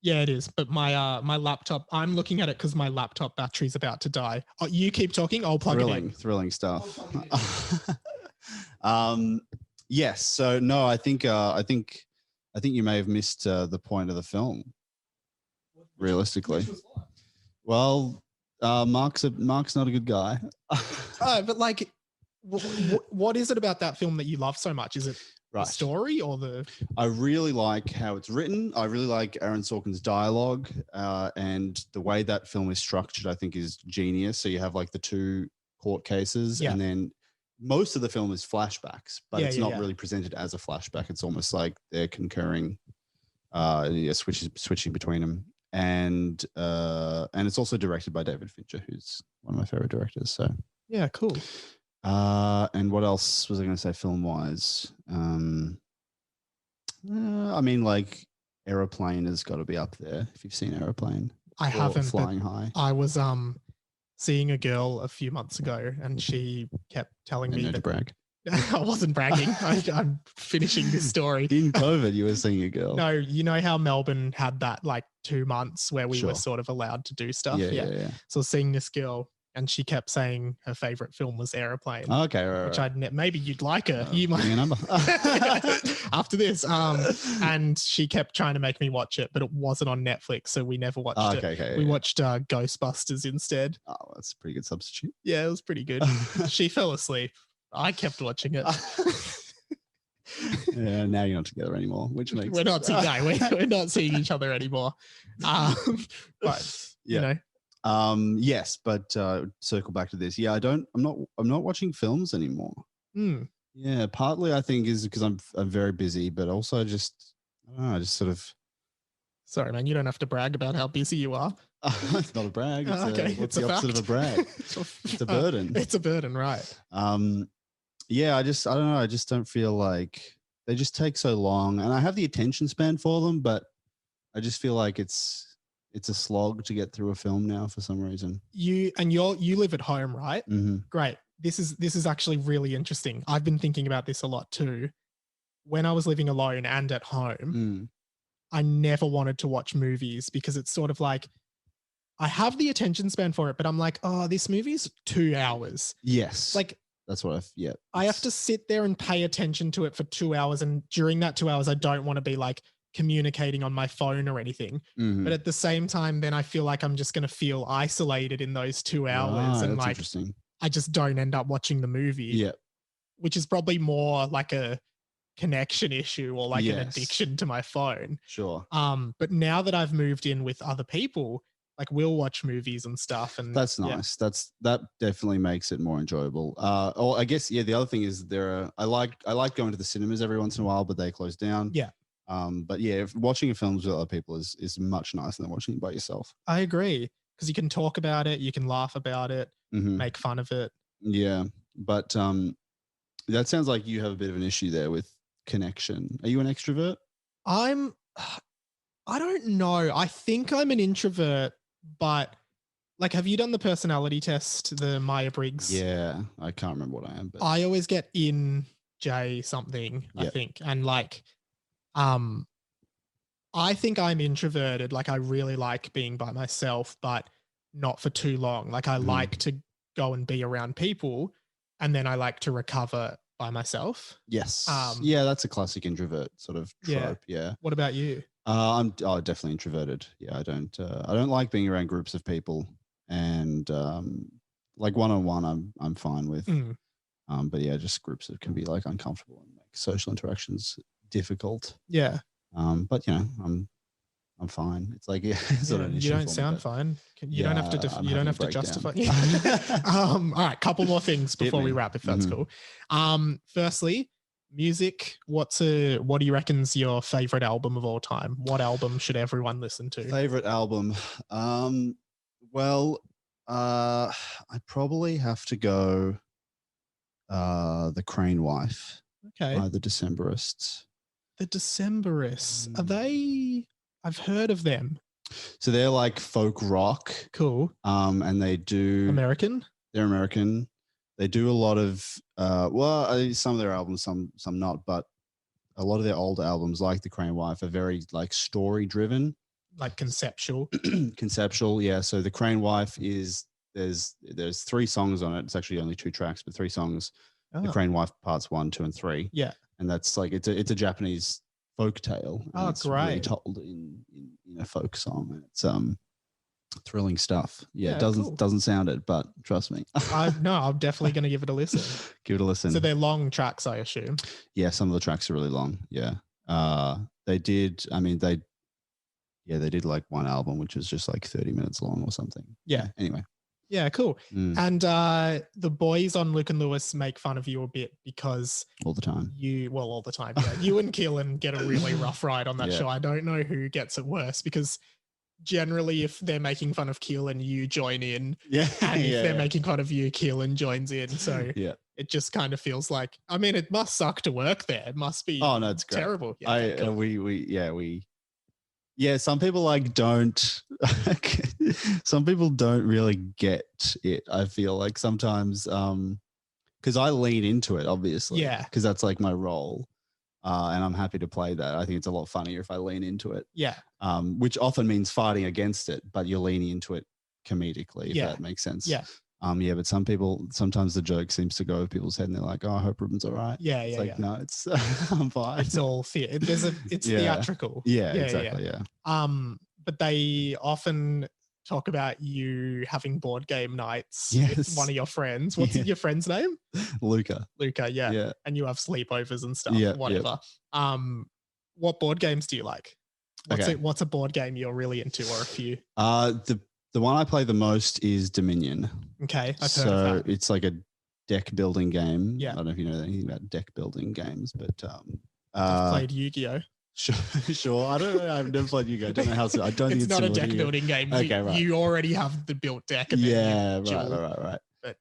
Yeah, it is. But my laptop, I'm looking at it because my laptop battery's about to die. Oh, you keep talking. I'll plug it in. Thrilling stuff. Yes. So no, I think you may have missed the point of the film. Realistically, well, Mark's not a good guy. But like, what is it about that film that you love so much? Is it the story or the? I really like how it's written. I really like Aaron Sorkin's dialogue, and the way that film is structured, I think, is genius. So you have like the two court cases, and then most of the film is flashbacks, but it's not really presented as a flashback. It's almost like they're concurring, switching between them. And it's also directed by David Fincher, who's one of my favorite directors. So yeah, cool. And what else was I going to say film wise? I mean, like Aeroplane has got to be up there. If you've seen Aeroplane, I haven't. Flying High. I was seeing a girl a few months ago, and she kept telling me to brag. I wasn't bragging. I'm finishing this story. In COVID, you were seeing a girl. No, you know how Melbourne had that like 2 months where we were sort of allowed to do stuff. Yeah. So I was seeing this girl, and she kept saying her favorite film was Aeroplane. Okay, right. Maybe you'd like her. You might a number after this. And she kept trying to make me watch it, but it wasn't on Netflix, so we never watched it. Okay, we watched Ghostbusters instead. Oh, that's a pretty good substitute. Yeah, it was pretty good. She fell asleep. I kept watching it. Yeah, now you're not together anymore, which makes we're not we're not seeing each other anymore. But you know. Yes, but circle back to this. Yeah, I'm not watching films anymore. Yeah, partly I think is because I'm very busy, but also I just don't know, I just sort of Sorry, man. You don't have to brag about how busy you are. It's not a brag. It's Okay, what's it's the a opposite fact. of a brag? It's a burden. It's a burden, right? Yeah, I don't know. I just don't feel like they just take so long, and I have the attention span for them, but I just feel like it's a slog to get through a film now for some reason. You live at home, right? Mm-hmm. Great. This is actually really interesting. I've been thinking about this a lot too. When I was living alone and at home, I never wanted to watch movies because it's sort of like I have the attention span for it, but I'm like, oh, this movie's 2 hours. Yes. Like that's what I have to sit there and pay attention to it for 2 hours. And during that 2 hours, I don't want to be like communicating on my phone or anything. But at the same time, then I feel like I'm just going to feel isolated in those 2 hours. And that's like, interesting. I just don't end up watching the movie. Yeah. Which is probably more like a connection issue or like an addiction to my phone. Sure. But now that I've moved in with other people, like we'll watch movies and stuff. And that's nice. That definitely makes it more enjoyable. Or I guess, the other thing is I like going to the cinemas every once in a while, but they close down. Yeah. But yeah, if watching films with other people is much nicer than watching it by yourself. I agree. Because you can talk about it, you can laugh about it, make fun of it. Yeah. But that sounds like you have a bit of an issue there with connection. Are you an extrovert? I don't know. I think I'm an introvert, but like, have you done the personality test, the Myers-Briggs? Yeah, I can't remember what I am, but I always get in J something, I think. And like, I think I'm introverted. Like I really like being by myself, but not for too long. Like I like to go and be around people, and then I like to recover by myself. Yes. That's a classic introvert sort of trope. Yeah. What about you? I'm definitely introverted. Yeah, I don't like being around groups of people, and like one-on-one I'm fine with. But yeah, just groups that can be like uncomfortable and make social interactions difficult. Yeah. But I'm fine. It's like sort of an issue. You don't sound fine. You don't have to. You don't have to justify. All right, couple more things before we wrap, if that's cool. Firstly, music. What do you reckon's your favorite album of all time? What album should everyone listen to? Favorite album? Well, I'd probably have to go. The Crane Wife. Okay. The Decemberists. The Decemberists. Are they? I've heard of them. So they're like folk rock. Cool. And they do American. They're American. They do a lot of some of their albums, some not, but a lot of their older albums, like The Crane Wife, are very like story driven, like conceptual. Conceptual, yeah. So The Crane Wife is there's 3 songs on it. It's actually only 2 tracks, but 3 songs. Oh. The Crane Wife parts 1, 2, and 3. Yeah, and that's like it's a Japanese folk tale. Oh, it's great! Really told in a folk song, and it's thrilling stuff. Yeah, it doesn't sound it, but trust me. No, I'm definitely going to give it a listen. Give it a listen. So they're long tracks, I assume. Yeah, some of the tracks are really long. Yeah, they did. I mean, they did like one album, which was just like 30 minutes long or something. Yeah. Anyway. Yeah, cool. And the boys on Luke and Lewis make fun of you a bit because all the time. All the time. Yeah, you and Keelan get a really rough ride on that show. I don't know who gets it worse because generally, if they're making fun of Keelan, you join in. Yeah. And if they're making fun of you, Keelan joins in. So it just kind of feels like, I mean, it must suck to work there. It must be it's great. Terrible. Yeah, some people don't some people don't really get it. I feel like sometimes because I lean into it, obviously. Yeah. Because that's like my role. And I'm happy to play that. I think it's a lot funnier if I lean into it. Yeah. Which often means fighting against it, but you're leaning into it comedically, if that makes sense. Yeah. But some people, sometimes the joke seems to go over people's head and they're like, oh, I hope Reuben's all right. Yeah, it's like, no, it's, I'm fine. It's all it's theatrical. Yeah, exactly. Yeah. But they often talk about you having board game nights with one of your friends. What's your friend's name? Luca, yeah. And you have sleepovers and stuff, whatever. Yeah. What board games do you like? What's a board game you're really into, or a few? The one I play the most is Dominion. Okay, I've heard of that. It's like a deck building game. Yeah. I don't know if you know anything about deck building games, but I've played Yu-Gi-Oh. Sure, sure. I don't know. I've never played Yu-Gi-Oh. I don't know how. I don't think It's not a similar to deck Yu-Gi-Oh. building game. Okay, right. You already have the built deck. And Yeah, then you duel. right. But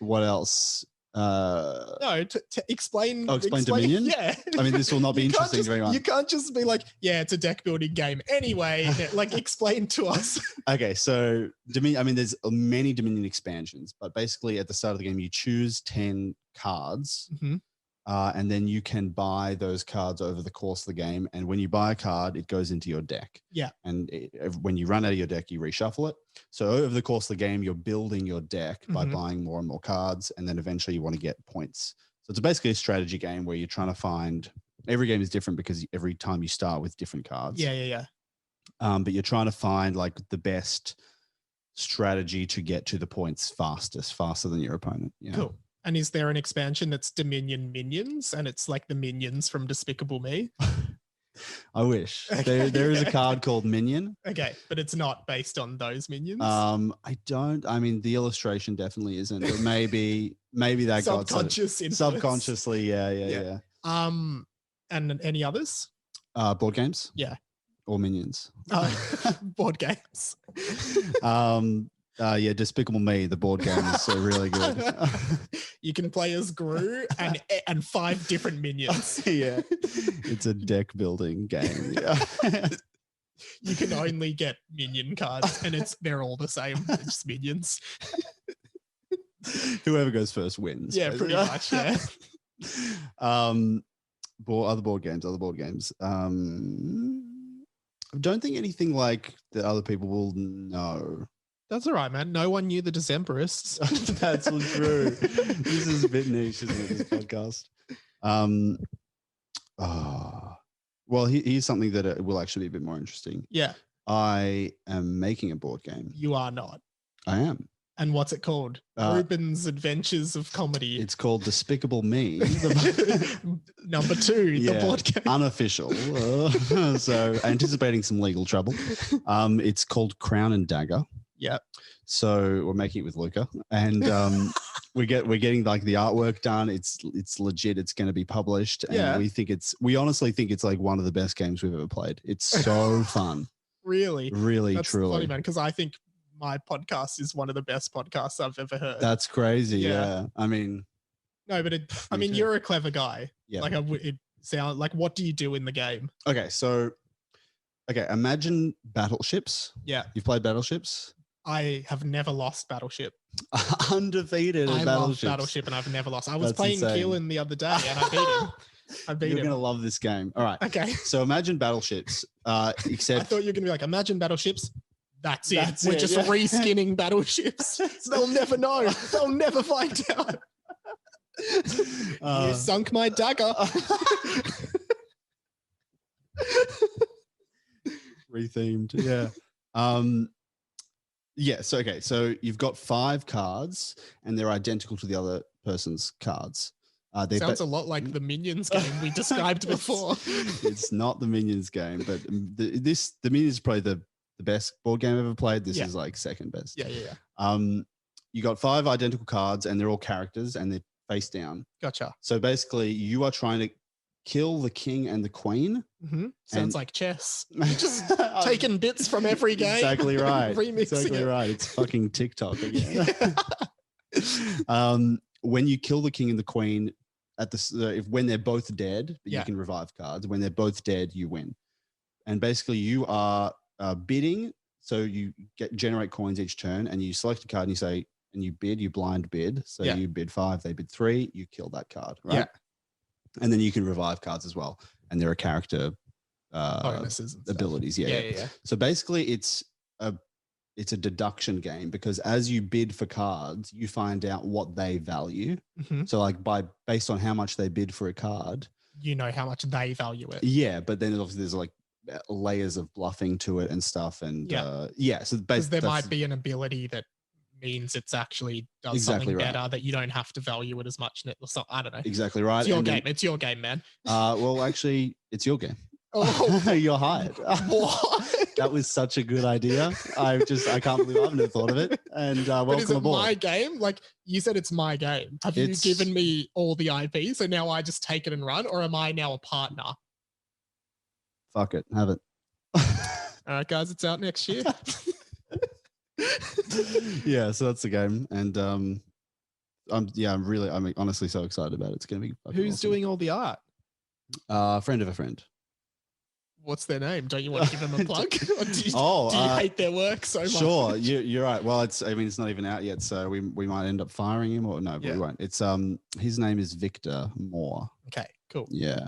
What else? no, to explain. Explain Dominion? Yeah. I mean, this will not be You can't interesting to anyone. You can't just be like, yeah, it's a deck building game. Anyway, like explain to us. Okay, so Dominion. I mean, there's many Dominion expansions, but basically at the start of the game, you choose 10 cards. Mhm. And then you can buy those cards over the course of the game. And when you buy a card, it goes into your deck. Yeah. And when you run out of your deck, you reshuffle it. So over the course of the game, you're building your deck by buying more and more cards. And then eventually you want to get points. So it's basically a strategy game where you're trying to find, every game is different because every time you start with different cards. Yeah. But you're trying to find like the best strategy to get to the points faster than your opponent. Yeah. Cool. And is there an expansion that's Dominion Minions, and it's like the minions from Despicable Me? I wish. Okay. There is a card called Minion. Okay, but it's not based on those minions. I mean, the illustration definitely isn't, but maybe that got subconsciously. Yeah. And any others? Board games. Yeah. Or Minions. Board games. Yeah, Despicable Me, the board game is really good. You can play as Gru and 5 different minions. Yeah, it's a deck building game. Yeah. You can only get minion cards, and they're all the same. It's just minions. Whoever goes first wins. Yeah, pretty much. Yeah. Other board games. I don't think anything like that other people will know. That's all right, man. No one knew the Decemberists. That's all true. This is a bit niche, isn't it, this podcast? Well, here's something that will actually be a bit more interesting. Yeah. I am making a board game. You are not. I am. And what's it called? Reuben's Adventures of Comedy. It's called Despicable Me. Number 2, the board game. Unofficial. So anticipating some legal trouble. It's called Crown and Dagger. Yeah. So we're making it with Luca, and we're getting like the artwork done. It's legit. It's going to be published, and we honestly think it's like one of the best games we've ever played. It's so fun. Really, That's truly funny, man. Because I think my podcast is one of the best podcasts I've ever heard. That's crazy. Yeah. I mean, no, but you're a clever guy. Yeah. Like it sound like, what do you do in the game? Okay, imagine battleships. Yeah. You've played battleships? I have never lost Battleship. Undefeated at love Battleship, and I've never lost. I was playing Keelan the other day, and I beat him. You're going to love this game. All right. Okay. So imagine battleships, except... I thought you were going to be like, imagine battleships. That's it. We're just reskinning battleships. They'll never know. They'll never find out. You sunk my dagger. Rethemed. Yeah. Yeah. So you've got 5 cards, and they're identical to the other person's cards. Sounds a lot like the Minions game we described before. It's not the Minions game, but the Minions is probably the best board game I've ever played. This is like second best. Yeah. You got 5 identical cards, and they're all characters, and they're face down. Gotcha. So basically, you are trying to kill the king and the queen. Mm-hmm. Sounds like chess. You're just taking bits from every game. Exactly right. Remixing it. Right. It's fucking TikTok again. When you kill the king and the queen, when they're both dead, you can revive cards. When they're both dead, you win. And basically, you are bidding. So you generate coins each turn, and you select a card, and you say, and you bid. You blind bid. So you bid 5, they bid 3. You kill that card. Right. Yeah. And then you can revive cards as well. And there are character bonuses and abilities. Yeah. So basically it's a deduction game, because as you bid for cards, you find out what they value. Mm-hmm. So like based on how much they bid for a card, you know how much they value it. Yeah. But then obviously there's like layers of bluffing to it and stuff. And so because there might be an ability that means it's actually does something better, that you don't have to value it as much. I don't know. Exactly right. It's your game. It's your game, man. Well, actually, it's your game. Oh. You're hired. What? That was such a good idea. I can't believe I've never thought of it. And welcome is it aboard. My game? Like you said, it's my game. Have you given me all the IP? So now I just take it and run, or am I now a partner? fuck it, have it. All right, guys, it's out next year. Yeah, so that's the game, and I'm honestly so excited about it. It's gonna be fucking Who's awesome. doing all the art? Friend of a friend. What's their name? Don't you want to give them a plug? Or do you hate their work so much? Sure, you're right. Well, it's not even out yet, so we might end up firing him, or no, but we won't. It's his name is Victor Moore. Okay, cool. Yeah,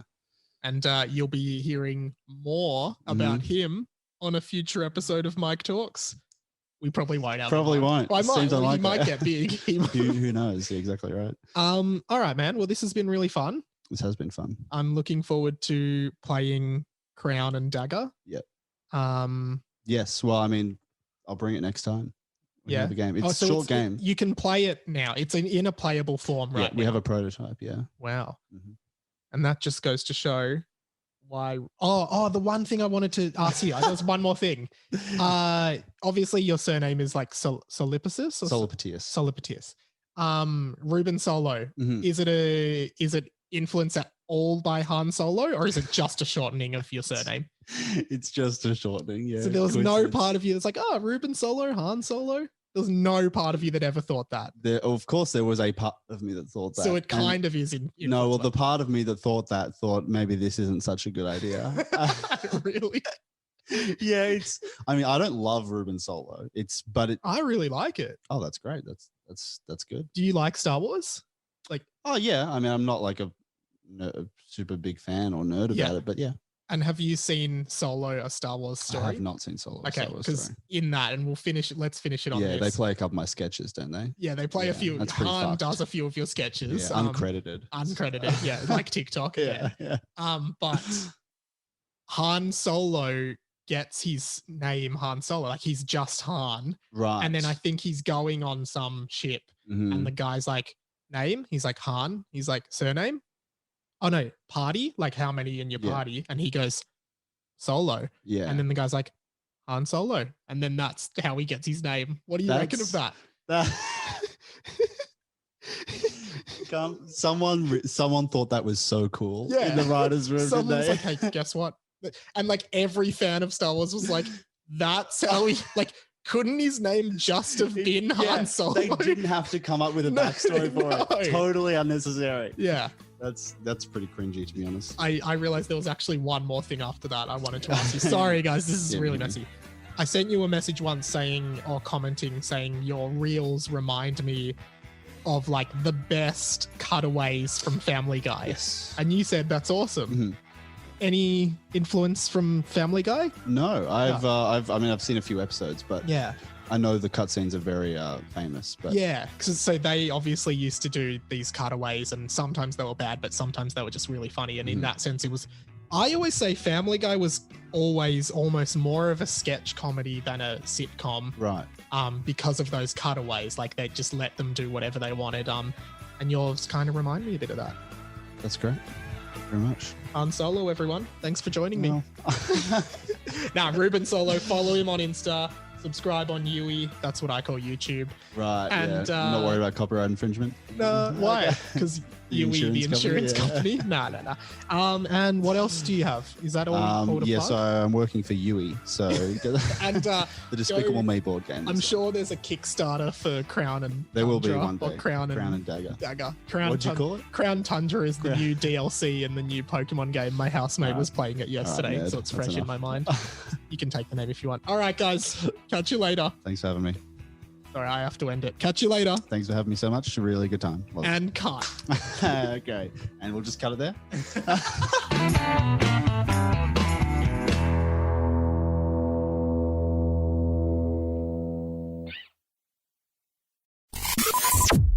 and you'll be hearing more about him on a future episode of Mike Talks. We probably won't have. Probably won't. Well, he unlikely. might get big. Who knows? Yeah, exactly right. All right, man. Well, this has been really fun. This has been fun. I'm looking forward to playing Crown and Dagger. Yep. Yes. Well, I mean, I'll bring it next time. We have a game. It's a short game. You can play it now. It's in a playable form right now. We have a prototype. Yeah. Wow. And that just goes to show why. Oh, the one thing I wanted to ask you. There's one more thing. Obviously, your surname is like Solipsis or Solipatius. Reuben Solo. Is it influenced at all by Han Solo, or is it just a shortening of your surname? It's just a shortening. Yeah. So there was no part of you that's like, oh, Reuben Solo, Han Solo. There was no part of you that ever thought that. Of course, there was a part of me that thought that. So it kind of is in. No, well, the part of me that thought maybe this isn't such a good idea. Really? Yeah, I mean, I don't love Reuben Solo. I really like it. Oh, that's great. That's good. Do you like Star Wars? Oh yeah. I mean, I'm not like a super big fan or nerd about it, but yeah. And have you seen Solo, a Star Wars story? I have not seen Solo. Okay, because in that, and let's finish it on this. Yeah, they play a couple of my sketches, don't they? Yeah, they play a few. Han does a few of your sketches. Yeah, uncredited. Yeah, like TikTok. Yeah. But Han Solo gets his name Han Solo, like he's just Han. Right. And then I think he's going on some ship, and the guy's like, name? He's like, Han. He's like, surname? Oh no, party? Like how many in your party? And he goes, Solo. Yeah. And then the guy's like, Han Solo. And then that's how he gets his name. What do you reckon of that? Someone thought that was so cool in the writer's room. Someone's like, hey, guess what? And like every fan of Star Wars was like, that's how he, like, couldn't his name just have been Han Solo? They didn't have to come up with a backstory for it. Totally unnecessary. Yeah. That's pretty cringy, to be honest. I realized there was actually one more thing after that I wanted to ask you. Sorry, guys, this is really messy. I sent you a message once commenting saying your reels remind me of like the best cutaways from Family Guy. Yes. And you said that's awesome. Any influence from Family Guy? No, I've seen a few episodes, but yeah, I know the cutscenes are very famous. But yeah, so they obviously used to do these cutaways, and sometimes they were bad, but sometimes they were just really funny. And in that sense, it was. I always say Family Guy was always almost more of a sketch comedy than a sitcom, right? Because of those cutaways, like they just let them do whatever they wanted. And yours kind of remind me a bit of that. That's great. Very much. Han Solo, everyone. Thanks for joining me. Reuben Solo. Follow him on Insta. Subscribe on Yui. That's what I call YouTube. Right. And not worried about copyright infringement. No. Why? Because Yui, the insurance company. No. And what else do you have? Is that all? So I'm working for Yui. So and the Despicable Me board game. I'm sure there's a Kickstarter for Crown and there will be one day. Or Crown and Dagger. What'd you call it? Crown Tundra is the new DLC in the new Pokemon game. My housemate was playing it yesterday, so it's fresh in my mind. You can take the name if you want. All right, guys. Catch you later. Thanks for having me. Sorry, I have to end it. Catch you later. Thanks for having me so much. Really good time. And cut. Okay. And we'll just cut it there.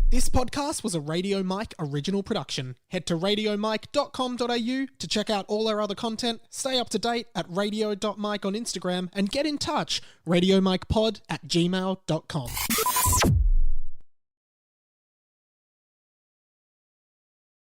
This podcast was a Radio Mike original production. Head to radiomike.com.au to check out all our other content, stay up to date at radio.mike on Instagram, and get in touch, radiomikepod@gmail.com.